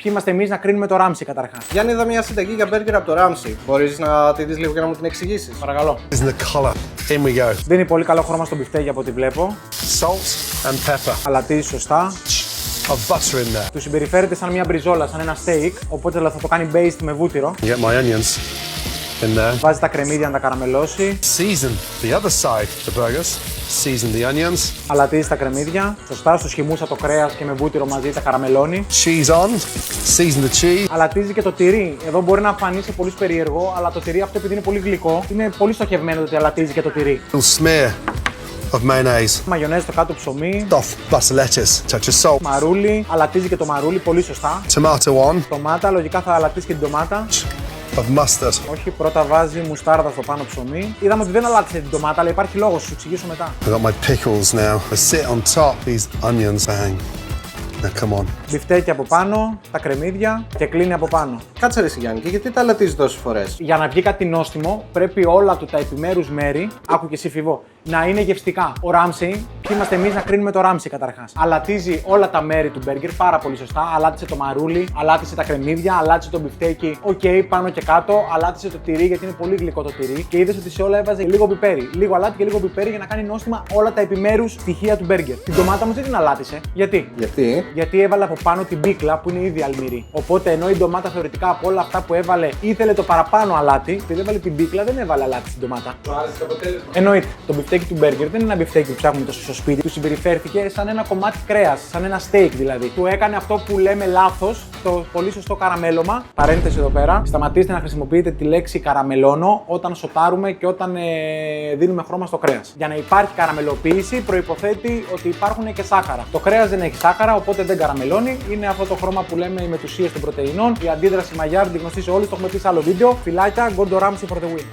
είμαστε εμείς να κρίνουμε το Ράμσι καταρχάς. Γιάννη, είδα μια συνταγή για μπέργκερ από το Ράμσι. Μπορείς να τη δεις λίγο και να μου την εξηγήσεις? Παρακαλώ. Is in the colour. In we go. Δίνει πολύ καλό χρώμα στο μπιφτέκι από ό,τι βλέπω. Salt and pepper. Αλατίζει σωστά. Of butter in there. Του συμπεριφέρεται σαν μια μπριζόλα, σαν ένα steak. Οπότε θα το κάνει based με βούτυρο. Get my onions in there. Βάζει τα κρεμμύδια να τα καραμελώσει. Season the other side, the burgers. Season the onions. Αλατίζει τα κρεμμύδια. Σωστά, στο χυμούσα το κρέας και με βούτυρο μαζί τα καραμελώνει. Cheese on. Season the cheese. Αλατίζει και το τυρί. Εδώ μπορεί να φανεί σε πολλούς περίεργο, αλλά το τυρί αυτό επειδή είναι πολύ γλυκό, είναι πολύ στοχευμένο το ότι αλατίζει και το τυρί. Little smear of mayonnaise. Μαγιονέζ στο κάτω ψωμί. Off butter lettuce. Touch of salt. Μαρούλι. Αλατίζει και το μαρούλι πολύ σωστά. Tomato on. Ντομάτα, λογικά θα αλατίσει και την ντομάτα. Of mustard. Όχι, πρώτα βάζει μουστάρδα στο πάνω ψωμί. Είδαμε ότι δεν αλάτισε την ντομάτα, αλλά υπάρχει λόγος, σου εξηγήσω μετά. I've got my pickles now. I sit on top. These onions. Bang. Now come on. Μπιφτέκι από πάνω, τα κρεμμύδια και κλείνει από πάνω. Κάτσε ρε εσύ, Γιάννη, και γιατί τα αλατίζεις τόσες φορές? Για να βγει κάτι νόστιμο, πρέπει όλα του τα επιμέρους μέρη, άκου και εσύ Φιβό, να είναι γευστικά. Ο Ράμσι, ποιοι είμαστε εμείς να κρίνουμε το Ράμσι καταρχάς. Αλατίζει όλα τα μέρη του μπέργκερ πάρα πολύ σωστά. Αλάτισε το μαρούλι, αλάτισε τα κρεμμύδια, αλάτισε το μπιφτέκι, πάνω και κάτω, αλάτισε το τυρί γιατί είναι πολύ γλυκό το τυρί. Και είδες ότι σε όλα έβαζε λίγο πιπέρι. Λίγο αλάτι και λίγο πιπέρι για να κάνει νόστιμα όλα τα επιμέρους στοιχεία του μπέργκερ. Την ντομάτα όμως δεν την αλάτισε. Γιατί? Γιατί έβαλε από πάνω την πίκλα που είναι ήδη αλμυρή. Οπότε ενώ η ντομάτα θεωρητικά από όλα αυτά που έβαλε ήθελε το παραπάνω αλάτι, επειδή έβαλε την πίκλα δεν έβαλε αλάτι στην ντομάτα. Του άρεσε το αποτέλεσμα? Εννοείται. Το μπιφτέκι του μπέργκερ δεν είναι ένα μπιφτέκι που ψάχνουμε τόσο στο σπίτι. Του συμπεριφέρθηκε σαν ένα κομμάτι κρέας, σαν ένα steak δηλαδή. Του έκανε αυτό που λέμε λάθος, το πολύ σωστό καραμέλωμα. Παρένθεση εδώ πέρα. Σταματήστε να χρησιμοποιείτε τη λέξη καραμελώνω όταν σοτάρουμε και όταν δίνουμε χρώμα στο κρέας. Για να υπάρχει καραμελοποίηση προϋποθέτει ότι υπάρχουν και σάχαρα. Το κρέας δεν έχει σάχαρα, οπότε δεν καραμελώνει. Είναι αυτό το χρώμα που λέμε οι μετουσίες των πρωτεϊνών. Η αντίδραση Maillard γνωστή σε όλους, το έχουμε πει σε άλλο βίντεο. Φιλάκια, Gordon Ramsay for the win.